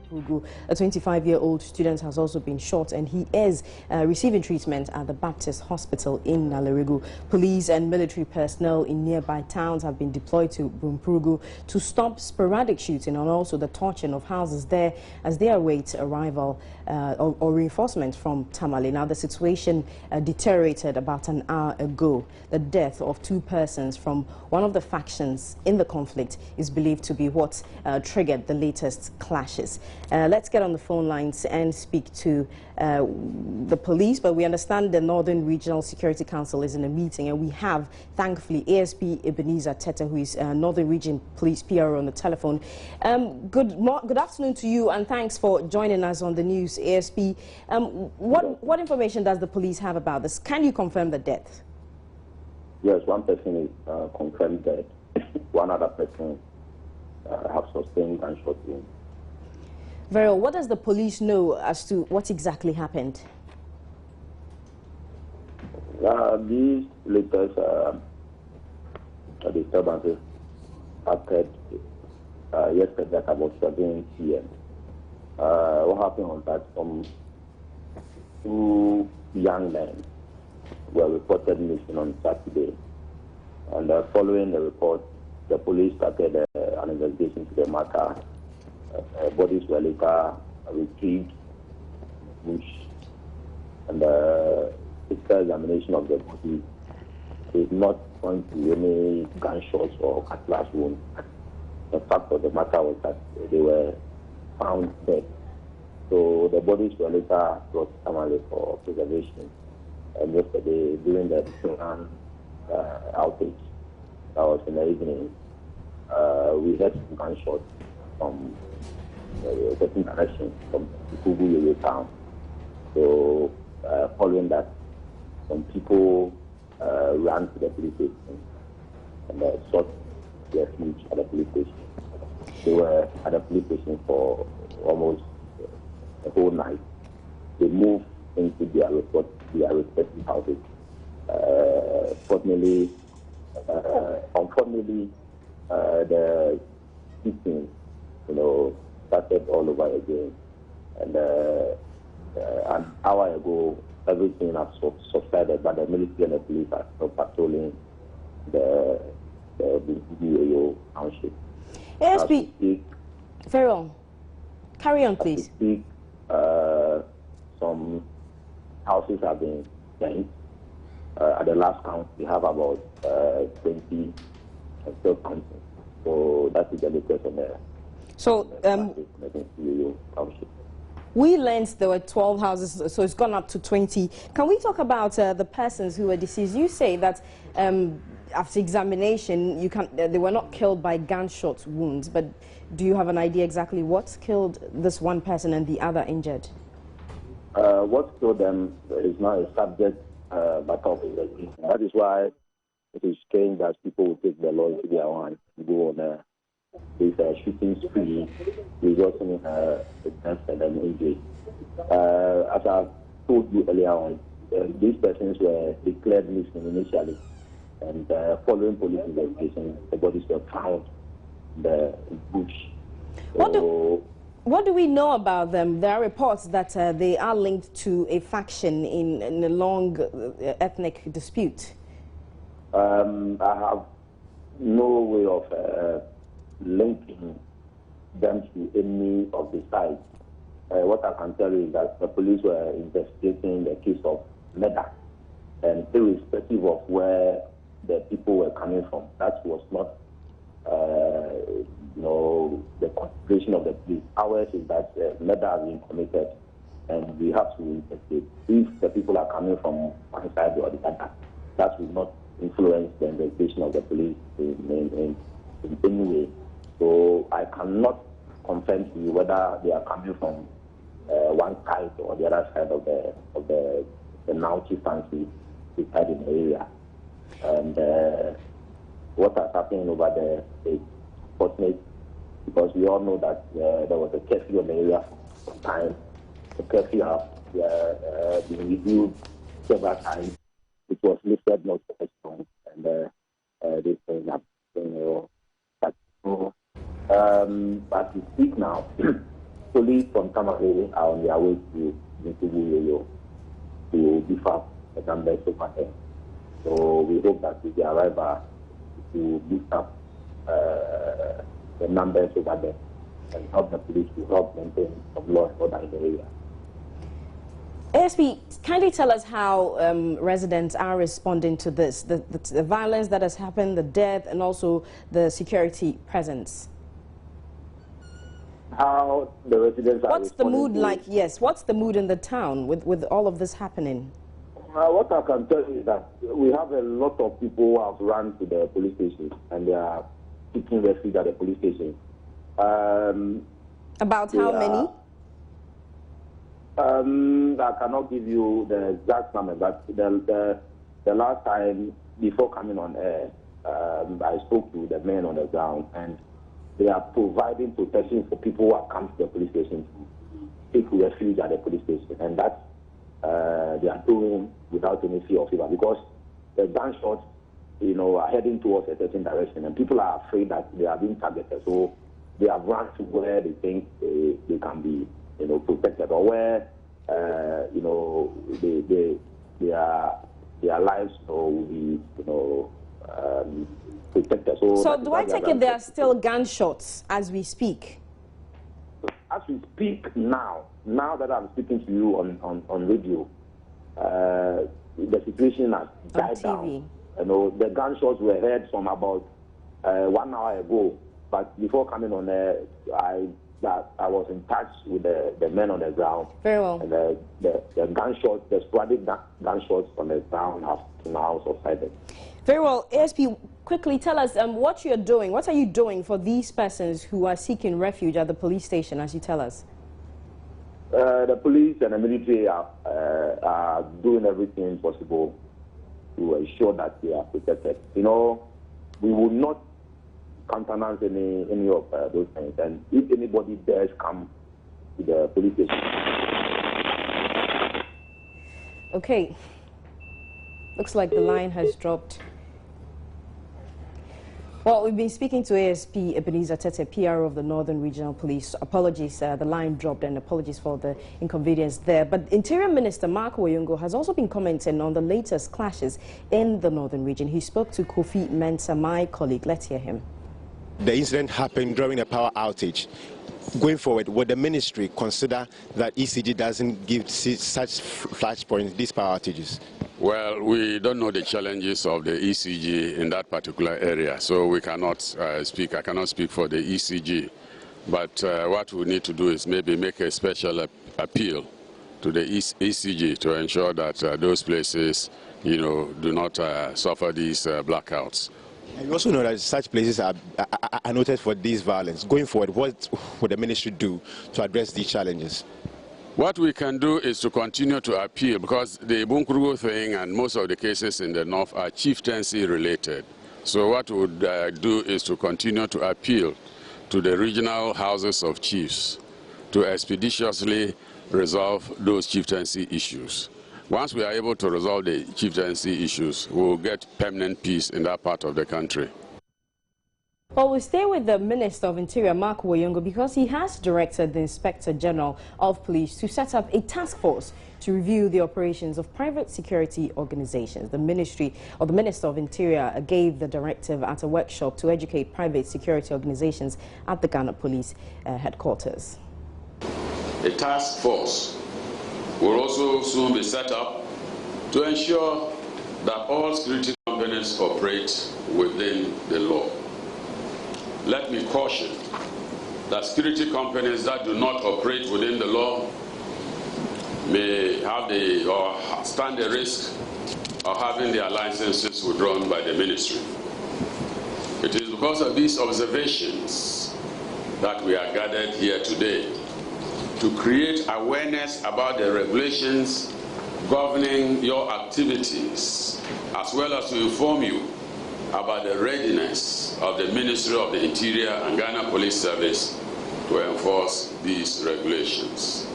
Pugu. A 25-year-old student has also been shot, and he is receiving treatment at the Baptist Hospital in Nalerigu. Police and military personnel in nearby towns have been deployed to Pugu to stop sporadic shooting and also the torching of houses there as they await arrival or reinforcement from Tamale. Now, the situation deteriorated about an hour ago. The death of 2 persons from one of the factions in the conflict is believed to be what triggered the latest clashes. Let's get on the phone lines and speak to the police, but we understand the Northern Regional Security Council is in a meeting, and we have, thankfully, ASP Ebenezer Tete, who is Northern Region Police PRO, on the telephone. Good afternoon to you, and thanks for joining us on the news, ASP. What information does the police have about this? Can you confirm the death? Yes, one person is confirmed dead. One other person have sustained gunshot wounds. Very well. What does the police know as to what exactly happened? These latest disturbances occurred yesterday at about 7 p.m. What happened was that some 2 young men were reported missing on Saturday, and following the report, the police started an investigation to the matter. Bodies were later retrieved, bush, and physical examination of the body did not point to any gunshots or cutlass wounds. The fact of the matter was that they were found dead. So the bodies were later brought to Tamale for preservation. And yesterday, during the outage, that was in the evening, we heard some gunshots from a certain direction from Pugu town. So following that, some people ran to the police station and sought refuge at the police station. They were at the police station for almost the whole night. They moved into their respective houses. Unfortunately, the shooting, started all over again. And an hour ago, everything has subsided, but the military and the police are still patrolling the township. ASP, very well. Carry on, please. Some houses have been burnt. At the last count, we have about 20 still counting. So that is the latest on there. So we learned there were 12 houses, so it's gone up to 20. Can we talk about the persons who were deceased? You say that after examination, they were not killed by gunshot wounds, but do you have an idea exactly what killed this one person and the other injured? What killed them is not a subject matter of investigation. That is why it is strange that people will take the law into their hands and go on this shooting spree, resulting in a death and an injury. As I told you earlier on, these persons were declared missing initially, and following police investigation, the bodies were found in the bush. What do we know about them? There are reports that they are linked to a faction in a long ethnic dispute. I have no way of linking them to any of the sides. What I can tell you is that the police were investigating the case of murder, and irrespective of where the people were coming from, that was not the concentration of the police. Ours is that murder has been committed, and we have to investigate. If the people are coming from one side or the other, that will not influence the investigation of the police in any way. So I cannot confirm to you whether they are coming from one side or the other side of the now chieftaincy inside in the area. And what has happened over there is fortunate, because we all know that there was a curfew in the area for some time. The curfew has been reviewed several times. It was lifted not so strong, and this thing happened. But we speak now, police from Tamale are on their way to Nikubu to beef up the numbers over there. So we hope that with the arrival to beef up the numbers over there and help the police to help maintain some law and order in the area. ASP, kindly tell us how residents are responding to this, the violence that has happened, the death, and also the security presence. How the residents are What's the mood like? Yes, what's the mood in the town with all of this happening? What I can tell you is that we have a lot of people who have run to the police station and they are seeking refuge at the police station. About how many? I cannot give you the exact number, but the last time before coming on air, I spoke to the men on the ground, and they are providing protection for people who have come to the police station to seek refuge at the police station, and that they are doing without any fear of fear, because the gunshots, are heading towards a certain direction, and people are afraid that they are being targeted, so they have run to where they think they can be, protected, or where, their lives will be, protected. So do I take it there are still gunshots as we speak? As we speak now that I'm speaking to you on radio, the situation has died down. The gunshots were heard from about 1 hour ago, but before coming on there, I was in touch with the men on the ground. Very well. And the gunshots, the sporadic gunshots on the ground have now subsided. Very well. ASP, quickly tell us what you're doing. What are you doing for these persons who are seeking refuge at the police station, as you tell us? The police and the military are doing everything possible to ensure that they are protected. We will not countenance any of those things. And if anybody dares come to the police station. Okay. Looks like the line has dropped. Well, we've been speaking to ASP Ebenezer Tete, PRO of the Northern Regional Police. Apologies, the line dropped, and apologies for the inconvenience there. But Interior Minister Mark Woyongo has also been commenting on the latest clashes in the Northern region. He spoke to Kofi Mensah, my colleague. Let's hear him. The incident happened during a power outage. Going forward, would the ministry consider that ECG doesn't give such flashpoints, these power outages? Well, we don't know the challenges of the ECG in that particular area, so we cannot speak. I cannot speak for the ECG. But what we need to do is maybe make a special appeal to the ECG to ensure that those places, do not suffer these blackouts. And you also know that such places are noted for this violence. Going forward, what would the ministry do to address these challenges? What we can do is to continue to appeal, because the Bunkrugu thing and most of the cases in the north are chieftaincy related. So what we would do is to continue to appeal to the regional houses of chiefs to expeditiously resolve those chieftaincy issues. Once we are able to resolve the chieftaincy issues, we will get permanent peace in that part of the country. Well, we stay with the Minister of Interior, Mark Woyongo, because he has directed the Inspector General of Police to set up a task force to review the operations of private security organizations. The Minister of Interior gave the directive at a workshop to educate private security organizations at the Ghana Police headquarters. A task force will also soon be set up to ensure that all security companies operate within the law. Let me caution that security companies that do not operate within the law may have or stand the risk of having their licenses withdrawn by the ministry. It is because of these observations that we are gathered here today to create awareness about the regulations governing your activities, as well as to inform you about the readiness of the Ministry of the Interior and Ghana Police Service to enforce these regulations.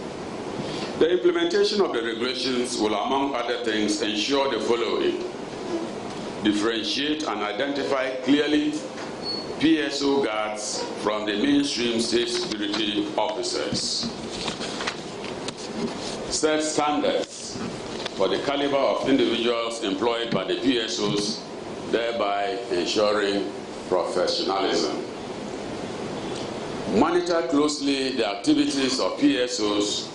The implementation of the regulations will, among other things, ensure the following: differentiate and identify clearly PSO guards from the mainstream state security officers. Set standards for the caliber of individuals employed by the PSOs, thereby ensuring professionalism. Monitor closely the activities of PSOs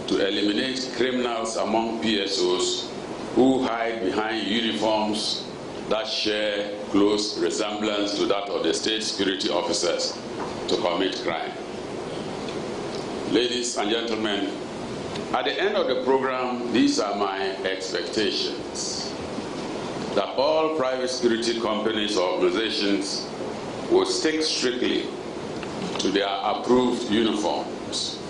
to eliminate criminals among PSOs who hide behind uniforms that share close resemblance to that of the state security officers to commit crime. Ladies and gentlemen, at the end of the program, these are my expectations: that all private security companies or organizations will stick strictly to their approved uniforms,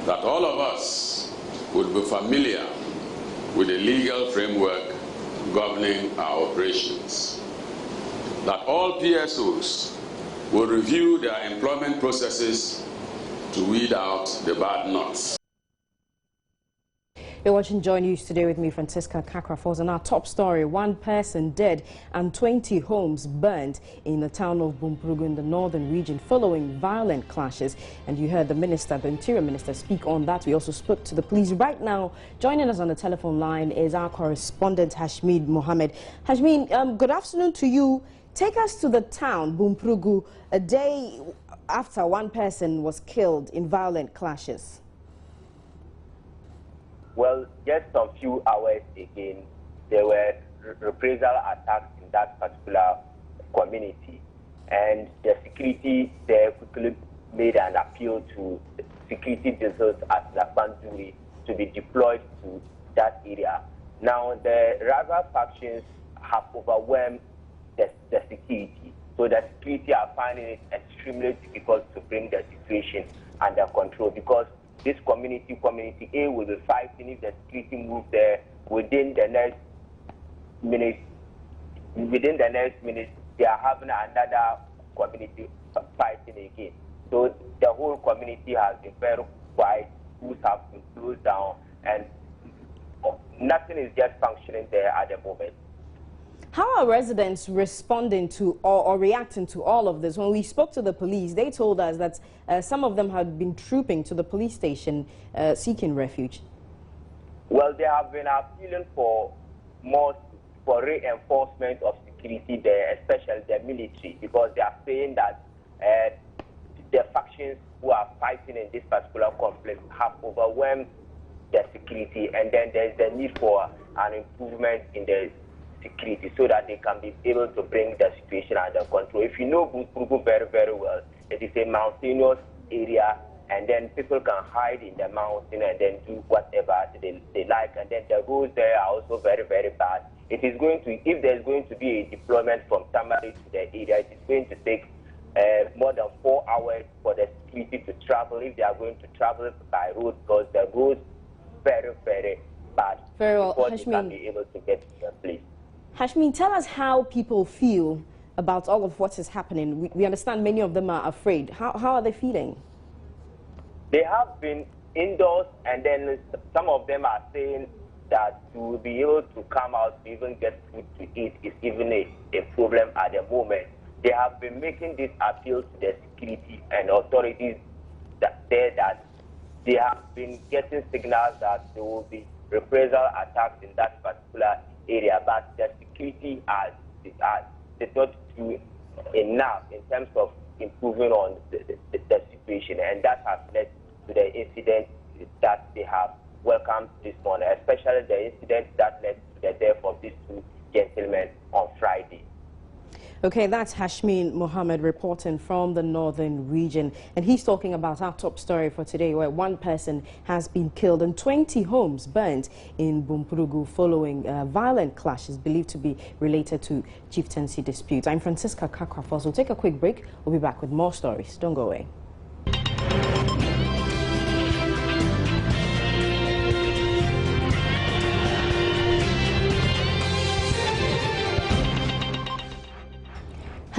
that all of us would be familiar with the legal framework governing our operations, that all PSOs will review their employment processes to weed out the bad nuts. You're watching Joy News today with me, Francisca Kakrafos, and our top story: one person dead and 20 homes burned in the town of Bumprugu in the northern region following violent clashes. And you heard the minister, the interior minister, speak on that. We also spoke to the police. Right now, joining us on the telephone line is our correspondent, Hashmeen Mohammed. Hashmeen, good afternoon to you. Take us to the town, Bumprugu, a day after one person was killed in violent clashes. Well, just a few hours again, there were reprisal attacks in that particular community, and the security there quickly made an appeal to security vessels at the Banduri to be deployed to that area. Now, the rival factions have overwhelmed the security, so the security are finding it extremely difficult to bring the situation under control, because this community A will be fighting if the security moves there within the next minute. They are having another community fighting again. So the whole community has been very quiet, schools have been closed down, and nothing is just functioning there at the moment. How are residents responding to or reacting to all of this? When we spoke to the police, they told us that some of them had been trooping to the police station seeking refuge. Well, they have been appealing for reinforcement of security there, especially the military, because they are saying that the factions who are fighting in this particular conflict have overwhelmed the security, and then there is the need for an improvement in the security so that they can be able to bring the situation under control. If you know Bumprugu very, very well, it is a mountainous area, and then people can hide in the mountain and then do whatever they like, and then the roads there are also very, very bad. It is going to, if there's going to be a deployment from Tamari to the area, it is going to take more than 4 hours for the security to travel, if they are going to travel by road, because the roads very, very bad. Very well, before they Hashmeen, can be able to get to their place. Hashmeen, tell us how people feel about all of what is happening. We understand many of them are afraid. How are they feeling? They have been indoors, and then some of them are saying that to be able to come out to even get food to eat is even a problem at the moment. They have been making this appeal to the security and authorities that they have been getting signals that there will be reprisal attacks in that particular area, but the security did not do enough in terms of improving on the situation, and that has led to the incident that they have welcomed this morning, especially the incident that led to the death of these two gentlemen on Friday. Okay, that's Hashmeen Mohammed reporting from the northern region, and he's talking about our top story for today, where one person has been killed and 20 homes burnt in Bumprugu following violent clashes believed to be related to chieftaincy disputes. I'm Francisca Kakrafos. We'll take a quick break. We'll be back with more stories. Don't go away.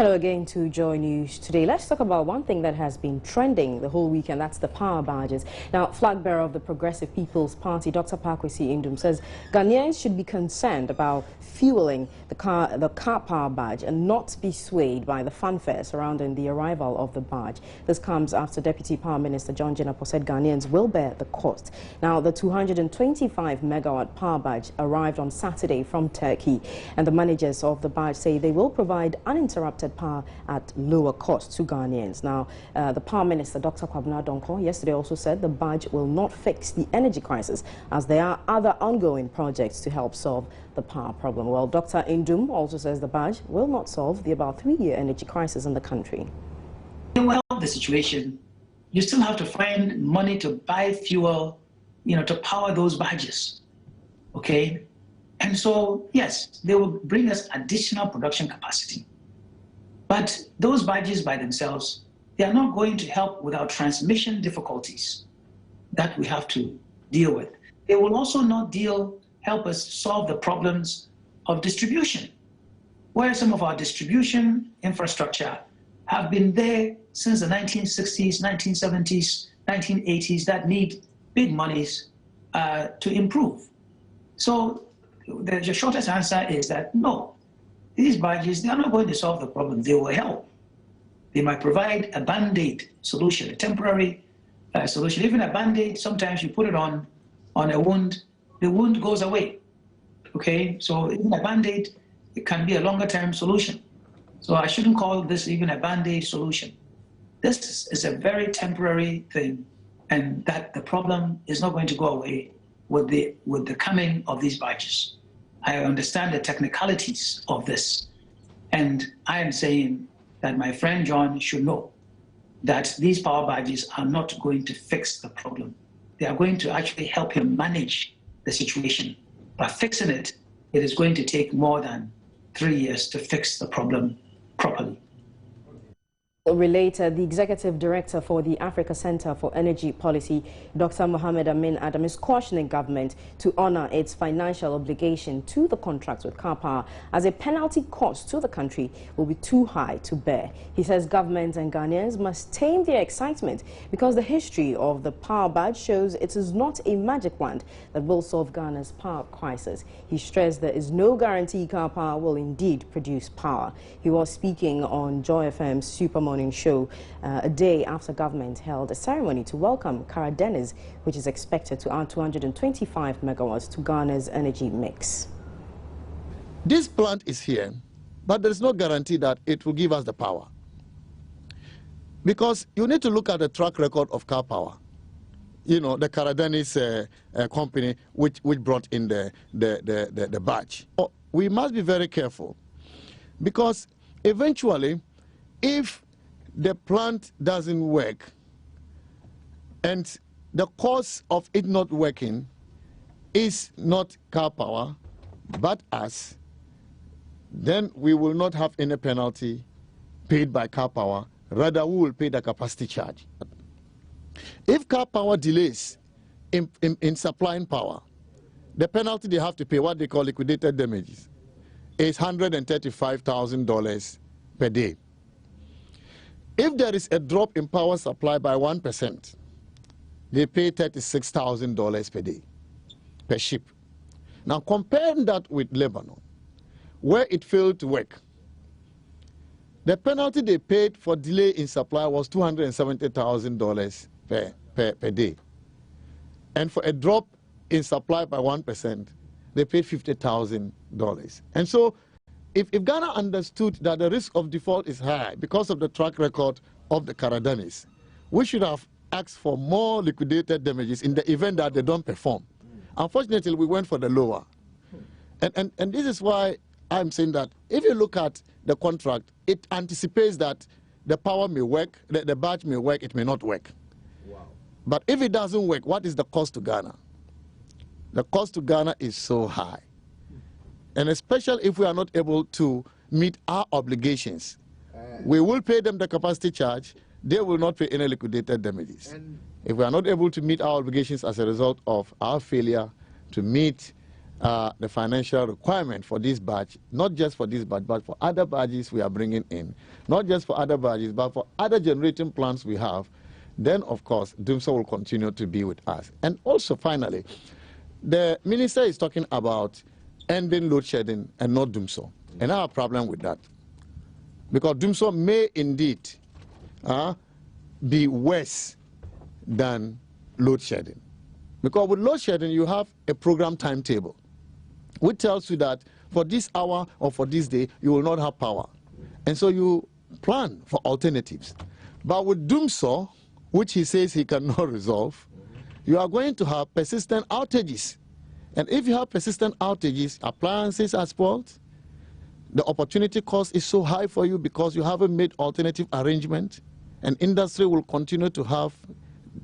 Hello again to Joy News today. Let's talk about one thing that has been trending the whole weekend. That's the power badges. Now, flag bearer of the Progressive People's Party, Dr. Pakwesi Indum, says Ghanaians should be concerned about fueling the car power badge and not be swayed by the fanfare surrounding the arrival of the badge. This comes after Deputy Power Minister John Jinapor said Ghanaians will bear the cost. Now, the 225 megawatt power badge arrived on Saturday from Turkey, and the managers of the badge say they will provide uninterrupted power at lower cost to Ghanaians. Now, the Power Minister, Dr. Kwabena Donkor, yesterday also said the badge will not fix the energy crisis, as there are other ongoing projects to help solve the power problem. Well, Dr. Indum also says the badge will not solve the about 3-year energy crisis in the country. To help the situation, you still have to find money to buy fuel, to power those badges, okay? And so, yes, they will bring us additional production capacity. But those badges by themselves, they are not going to help with our transmission difficulties that we have to deal with. They will also not help us solve the problems of distribution, where some of our distribution infrastructure have been there since the 1960s, 1970s, 1980s that need big monies to improve. So the shortest answer is that no. These badges, they are not going to solve the problem. They will help. They might provide a band-aid solution, a temporary solution. Even a band-aid, sometimes you put it on a wound, the wound goes away. Okay, so even a band-aid, it can be a longer-term solution. So I shouldn't call this even a band-aid solution. This is a very temporary thing, and that the problem is not going to go away with the coming of these badges. I understand the technicalities of this, and I am saying that my friend John should know that these power badges are not going to fix the problem. They are going to actually help him manage the situation. By fixing it, it is going to take more than 3 years to fix the problem properly. Related, the Executive Director for the Africa Center for Energy Policy, Dr. Mohamed Amin Adam, is cautioning government to honor its financial obligation to the contracts with Car Power, as a penalty cost to the country will be too high to bear. He says government and Ghanaians must tame their excitement, because the history of the power badge shows it is not a magic wand that will solve Ghana's power crisis. He stressed there is no guarantee Car Power will indeed produce power. He was speaking on Joy FM's Super Morning Show a day after government held a ceremony to welcome Kara Dennis, which is expected to add 225 megawatts to Ghana's energy mix. This plant is here, but there is no guarantee that it will give us the power. Because you need to look at the track record of Car Power. The Kara Dennis company which brought in the badge. We must be very careful, because eventually, if the plant doesn't work and the cause of it not working is not Car Power but us, then we will not have any penalty paid by Car Power. Rather, we will pay the capacity charge. If Car Power delays in supplying power, the penalty they have to pay, what they call liquidated damages, is $135,000 per day. If there is a drop in power supply by 1%, they pay $36,000 per day, per ship. Now, comparing that with Lebanon, where it failed to work, the penalty they paid for delay in supply was $270,000 per day. And for a drop in supply by 1%, they paid $50,000. And so, if Ghana understood that the risk of default is high because of the track record of the Kara Dennis, we should have asked for more liquidated damages in the event that they don't perform. Unfortunately, we went for the lower. And this is why I'm saying that if you look at the contract, it anticipates that the power may work, the badge may work, it may not work. Wow. But if it doesn't work, what is the cost to Ghana? The cost to Ghana is so high. And especially if we are not able to meet our obligations, we will pay them the capacity charge, they will not pay any liquidated damages. If we are not able to meet our obligations as a result of our failure to meet the financial requirement for this badge, not just for this badge, but for other badges we are bringing in, not just for other badges, but for other generating plants we have, then of course DUMSO will continue to be with us. And also finally, the minister is talking about ending load shedding and not DUMSO. And I have a problem with that. Because DUMSO may indeed be worse than load shedding. Because with load shedding, you have a program timetable, which tells you that for this hour or for this day, you will not have power. And so you plan for alternatives. But with DUMSO, which he says he cannot resolve, you are going to have persistent outages. And if you have persistent outages, appliances are spoiled, the opportunity cost is so high for you because you haven't made alternative arrangement, and industry will continue to have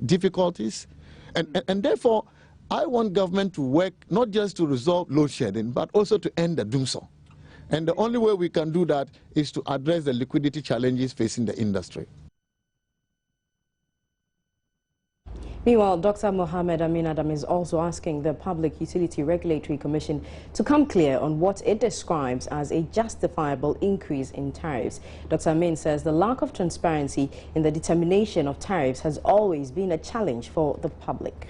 difficulties. And therefore, I want government to work not just to resolve load shedding, but also to end the DUMSO. And the only way we can do that is to address the liquidity challenges facing the industry. Meanwhile, Dr. Mohammed Amin Adam is also asking the Public Utility Regulatory Commission to come clear on what it describes as a justifiable increase in tariffs. Dr. Amin says the lack of transparency in the determination of tariffs has always been a challenge for the public.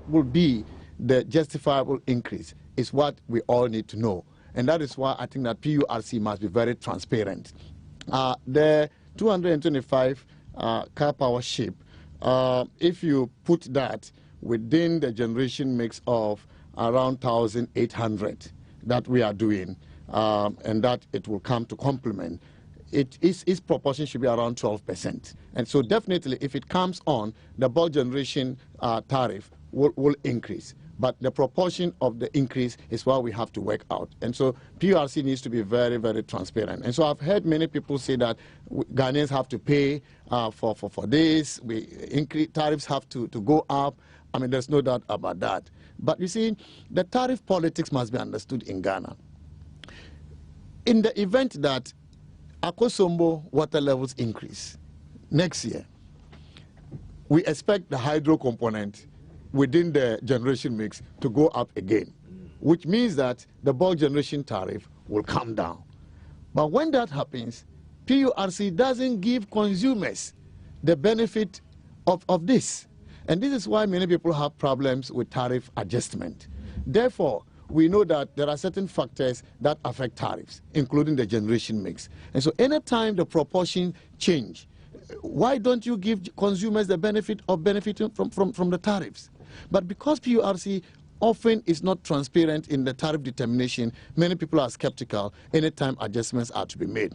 Will be the justifiable increase is what we all need to know. And that is why I think that PURC must be very transparent. The 225 car power ship, if you put that within the generation mix of around 1,800 that we are doing, and that it will come to complement, its proportion should be around 12%. And so definitely if it comes on, the bulk generation tariff will increase. But the proportion of the increase is what we have to work out. And so PURC needs to be very, very transparent. And so I've heard many people say that Ghanaians have to pay for this, tariffs have to go up. I mean, there's no doubt about that. But you see, the tariff politics must be understood in Ghana. In the event that Akosombo water levels increase next year, we expect the hydro component within the generation mix to go up again, which means that the bulk generation tariff will come down. But when that happens, PURC doesn't give consumers the benefit of this. And this is why many people have problems with tariff adjustment. Therefore, we know that there are certain factors that affect tariffs, including the generation mix. And so anytime the proportion change, why don't you give consumers the benefit of benefiting from the tariffs? But because PURC often is not transparent in the tariff determination, many people are skeptical anytime adjustments are to be made.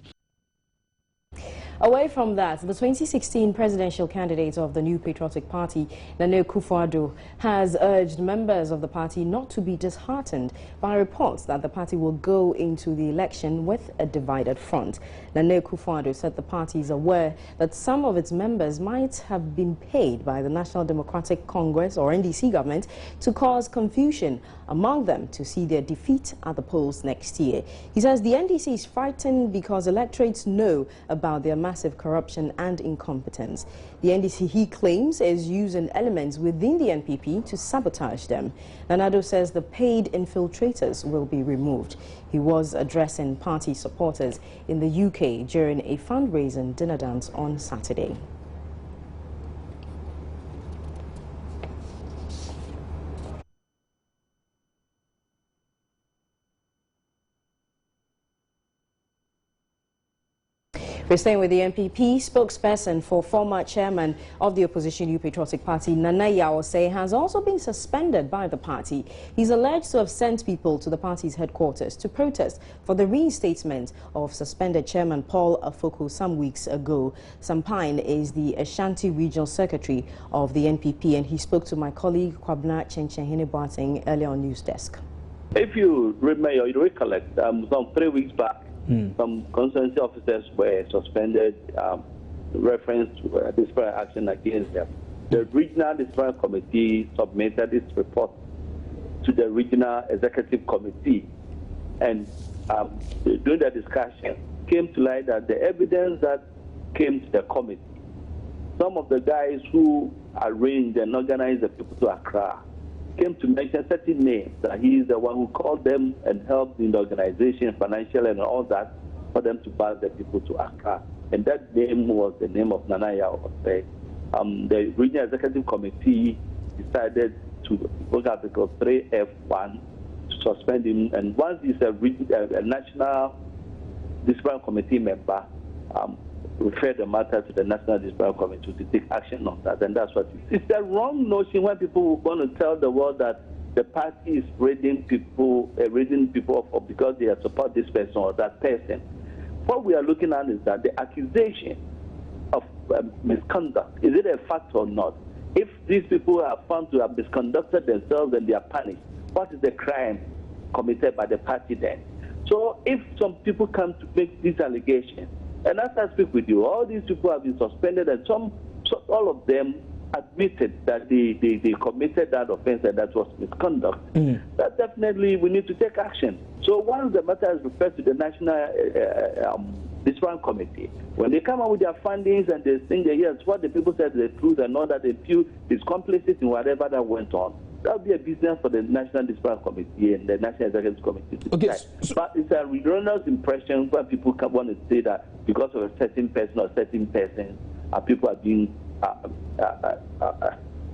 Away from that, the 2016 presidential candidate of the New Patriotic Party, Nana Akufo-Addo, has urged members of the party not to be disheartened by reports that the party will go into the election with a divided front. Nana Akufo-Addo said the party is aware that some of its members might have been paid by the National Democratic Congress or NDC government to cause confusion among them to see their defeat at the polls next year. He says the NDC is frightened because electorates know about their massive corruption and incompetence. The NDC, he claims, is using elements within the NPP to sabotage them. Nanado says the paid infiltrators will be removed. He was addressing party supporters in the UK during a fundraising dinner dance on Saturday. We're staying with the NPP. Spokesperson for former chairman of the opposition New Patriotic Party, Nana Yaosei, has also been suspended by the party. He's alleged to have sent people to the party's headquarters to protest for the reinstatement of suspended chairman Paul Afoko some weeks ago. Sampine is the Ashanti Regional Secretary of the NPP, and he spoke to my colleague Kwabna Chenchenhine Boateng earlier on News Desk. If you remember, you recollect, some 3 weeks back, some constituency officers were suspended, reference to disciplinary action against them. The regional disciplinary committee submitted its report to the regional executive committee, and during the discussion, came to light that the evidence that came to the committee, some of the guys who arranged and organized the people to Accra came to mention certain names, that he is the one who called them and helped in the organization, financial and all that, for them to bus the people to Accra. And that name was the name of Nanaya Osei. The Regional Executive Committee decided to look at Article 3F1 to suspend him. And once he's a National Discipline Committee member, refer the matter to the National Discipline Committee to take action on that. And that's what it is. It's a wrong notion when people want to tell the world that the party is raiding people because they support this person or that person. What we are looking at is that the accusation of misconduct, is it a fact or not? If these people are found to have misconducted themselves and they are punished, what is the crime committed by the party then? So if some people come to make these allegations, and as I speak with you, all these people have been suspended, and all of them admitted that they committed that offense and that was misconduct. That definitely we need to take action. So once the matter is referred to the National Discipline Committee, when they come out with their findings and they think that yes, what the people said is the truth and not that they feel is complicit in whatever that went on, that would be a business for the National Discipline Committee and the National Executive Committee to decide. But it's a erroneous impression when people want to say that because of a certain person or certain persons, people are being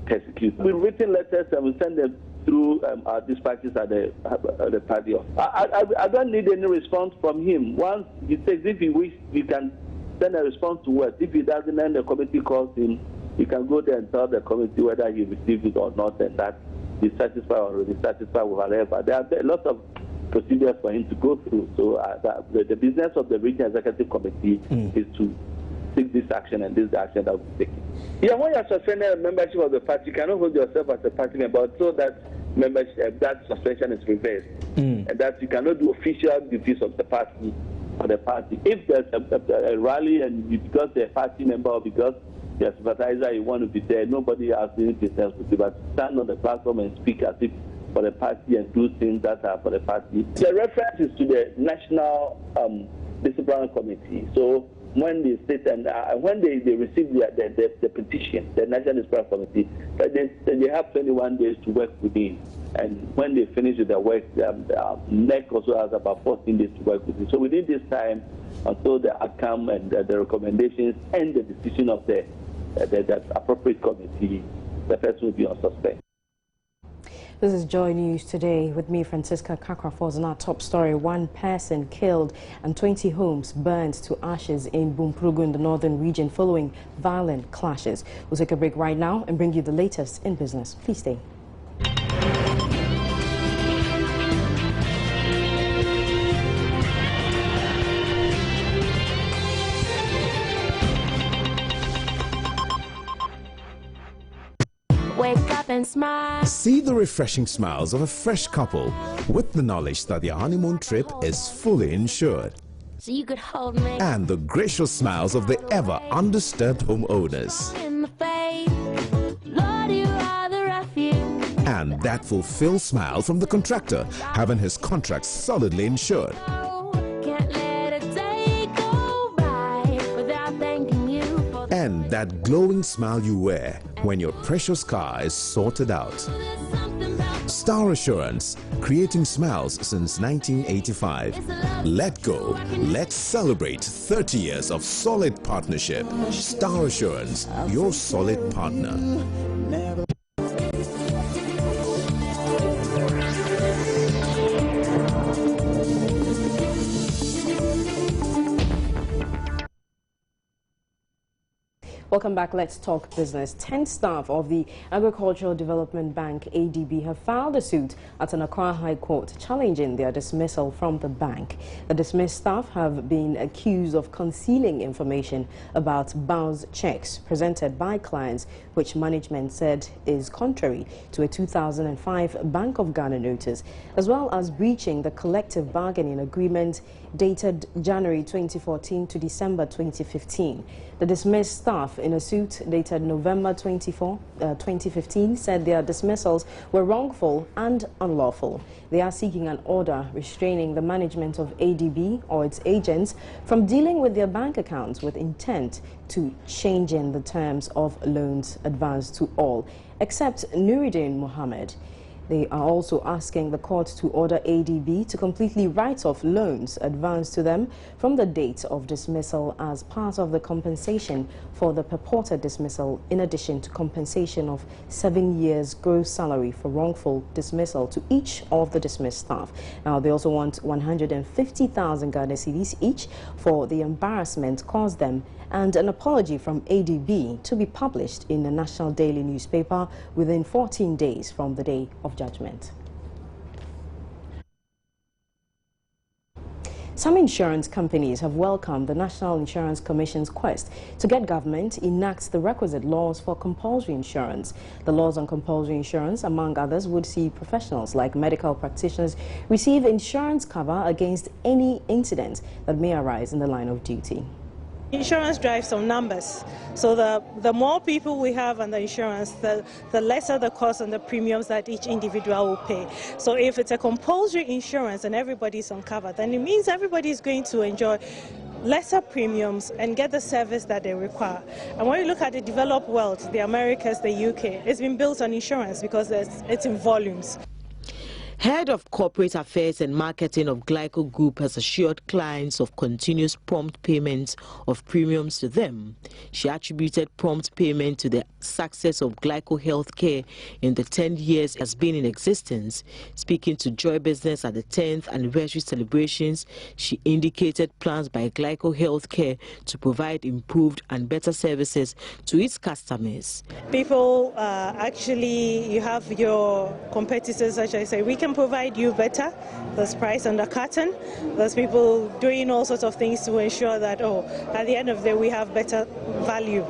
persecuted. We've written letters and we send them through our dispatches at the party. I don't need any response from him. Once he says if he wishes, we can send a response to us. If he doesn't, then the committee calls him. He can go there and tell the committee whether he received it or not, and that he's satisfied or dissatisfied with whatever. There are a lot of procedures for him to go through. So the business of the Regional Executive Committee is to take this action, and this is the action that will be taken. Yeah, when you are suspended a membership of the party, you cannot hold yourself as a party member so that membership, that suspension is reversed, and that you cannot do official duties of the party for the party. If there's a rally and because they're a party member or because you're a sympathizer, you want to be there, nobody has any business with you, but stand on the platform and speak as if for the party and do things that are for the party. The reference is to the National Discipline Committee. So when they state and when they receive the petition, the National Discipline Committee, they have 21 days to work within. And when they finish with their work, NEC also has about 14 days to work within. So within this time, until the outcome and the recommendations and the decision of the appropriate committee, the person will be on suspend. This is Joy News Today. With me, Francisca Kakrafos, and our top story: 1 person killed and 20 homes burned to ashes in Bumprugu in the northern region following violent clashes. We'll take a break right now and bring you the latest in business. Please stay. Wake up and smile. See the refreshing smiles of a fresh couple with the knowledge that their honeymoon trip is fully insured. So you could hold me. And the gracious smiles of the ever undisturbed homeowners. In the face, Lord, you are the refuge. And that fulfilled smile from the contractor, having his contract solidly insured. And that glowing smile you wear when your precious car is sorted out. Star Assurance, creating smiles since 1985. Let go, let's celebrate 30 years of solid partnership. Star Assurance, your solid partner. Welcome back. Let's talk business. 10 staff of the Agricultural Development Bank, ADB, have filed a suit at an Accra High Court challenging their dismissal from the bank. The dismissed staff have been accused of concealing information about bounce checks presented by clients, which management said is contrary to a 2005 Bank of Ghana notice, as well as breaching the collective bargaining agreement dated January 2014 to December 2015. The dismissed staff, in a suit dated November 24, 2015, said their dismissals were wrongful and unlawful. They are seeking an order restraining the management of ADB or its agents from dealing with their bank accounts with intent to changing the terms of loans advanced to all, except Nuruddin Mohammed. They are also asking the court to order ADB to completely write off loans advanced to them from the date of dismissal as part of the compensation for the purported dismissal, in addition to compensation of 7 years gross salary for wrongful dismissal to each of the dismissed staff. Now, they also want 150,000 Ghana cedis each for the embarrassment caused them, and an apology from ADB to be published in the national daily newspaper within 14 days from the day of judgment. Some insurance companies have welcomed the National Insurance Commission's quest to get government enact the requisite laws for compulsory insurance. The laws on compulsory insurance, among others, would see professionals like medical practitioners receive insurance cover against any incident that may arise in the line of duty. Insurance drives on numbers, so the more people we have on the insurance, the lesser the cost and the premiums that each individual will pay. So if it's a compulsory insurance and everybody's on cover, then it means everybody is going to enjoy lesser premiums and get the service that they require. And when you look at the developed world, the Americas, the UK, it's been built on insurance because it's in volumes. Head of Corporate Affairs and Marketing of Glyco Group has assured clients of continuous prompt payments of premiums to them. She attributed prompt payment to the success of Glyco Healthcare in the 10 years it has been in existence. Speaking to Joy Business at the 10th anniversary celebrations, she indicated plans by Glyco Healthcare to provide improved and better services to its customers. People actually, you have your competitors, as I say, we can provide you better. There's price on the carton. There's people doing all sorts of things to ensure that, at the end of the day, we have better value.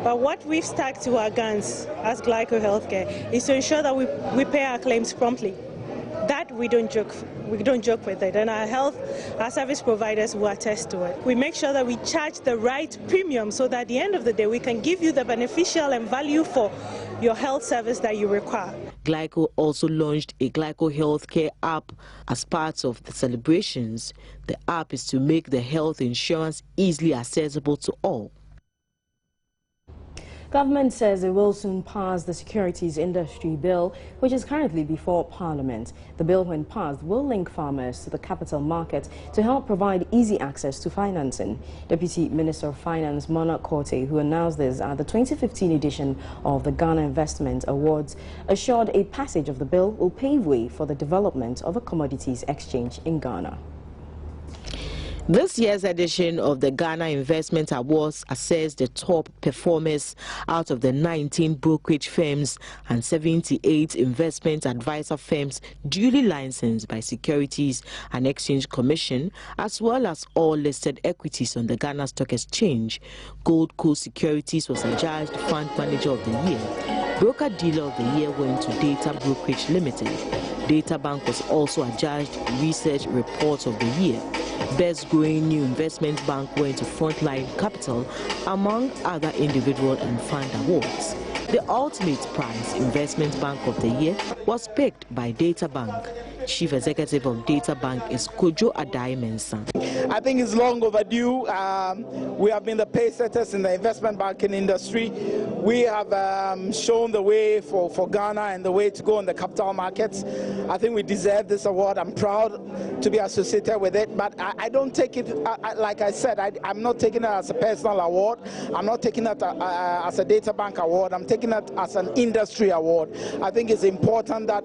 But what we've stuck to our guns as Glyco Healthcare is to ensure that we pay our claims promptly. That we don't joke with it, and our service providers will attest to it. We make sure that we charge the right premium so that at the end of the day we can give you the beneficial and value for your health service that you require. Glyco also launched a Glyco Healthcare app as part of the celebrations. The app is to make the health insurance easily accessible to all. Government says it will soon pass the Securities Industry Bill, which is currently before Parliament. The bill, when passed, will link farmers to the capital market to help provide easy access to financing. Deputy Minister of Finance Mona Korte, who announced this at the 2015 edition of the Ghana Investment Awards, assured a passage of the bill will pave way for the development of a commodities exchange in Ghana. This year's edition of the Ghana Investment Awards assessed the top performers out of the 19 brokerage firms and 78 investment advisor firms duly licensed by Securities and Exchange Commission, as well as all listed equities on the Ghana Stock Exchange. Gold Coast Securities was adjudged Fund Manager of the Year. Broker Dealer of the Year went to Data Brokerage Limited. Data Bank was also adjudged Research Report of the Year. Best Growing New Investment Bank went to Frontline Capital, among other individual and fund awards. The ultimate prize, Investment Bank of the Year, was picked by Data Bank. Chief Executive of Data Bank is Kojo Adai Mensah. I think it's long overdue. We have been the pace setters in the investment banking industry. We have shown the way for Ghana and the way to go in the capital markets. I think we deserve this award. I'm proud to be associated with it, but I don't take it, like I said, I'm not taking it as a personal award. I'm not taking it as a Data Bank award. I'm taking it as an industry award. I think it's important that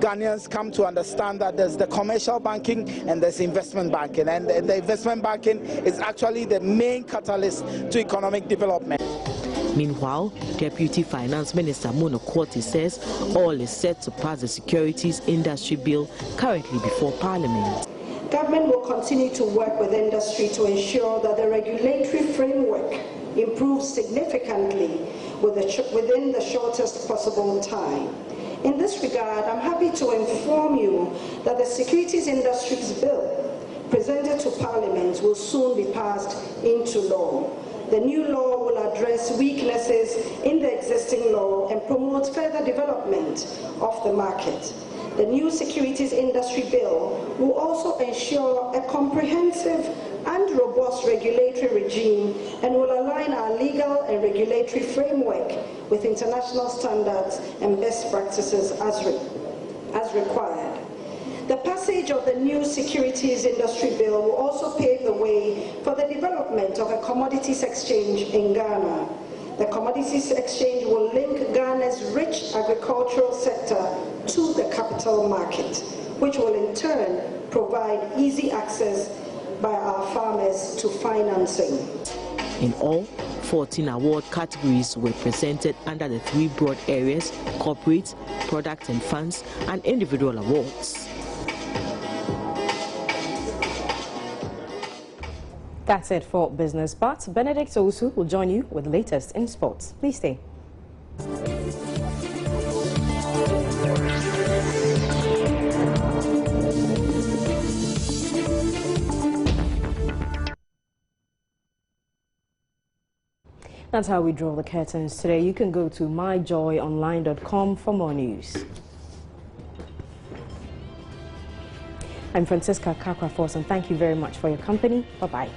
Ghanaians come to understand that there's the commercial banking and there's investment banking, and the investment banking is actually the main catalyst to economic development. Meanwhile, Deputy Finance Minister Mona Korte says all is set to pass the Securities Industry Bill currently before Parliament. Government will continue to work with industry to ensure that the regulatory framework improves significantly within the shortest possible time. In this regard, I'm happy to inform you that the Securities Industries Bill presented to Parliament will soon be passed into law. The new law will address weaknesses in the existing law and promote further development of the market. The new Securities Industry Bill will also ensure a comprehensive and robust regulatory regime and will align our legal and regulatory framework with international standards and best practices as written. as required. The passage of the new Securities Industry Bill will also pave the way for the development of a commodities exchange in Ghana. The commodities exchange will link Ghana's rich agricultural sector to the capital market, which will in turn provide easy access by our farmers to financing. In all, 14 award categories were presented under the 3 broad areas: corporate, product and funds, and individual awards. That's it for business, but Benedict Osu will join you with the latest in sports. Please stay. That's how we draw the curtains today. You can go to myjoyonline.com for more news. I'm Francisca Kakrafos, and thank you very much for your company. Bye-bye.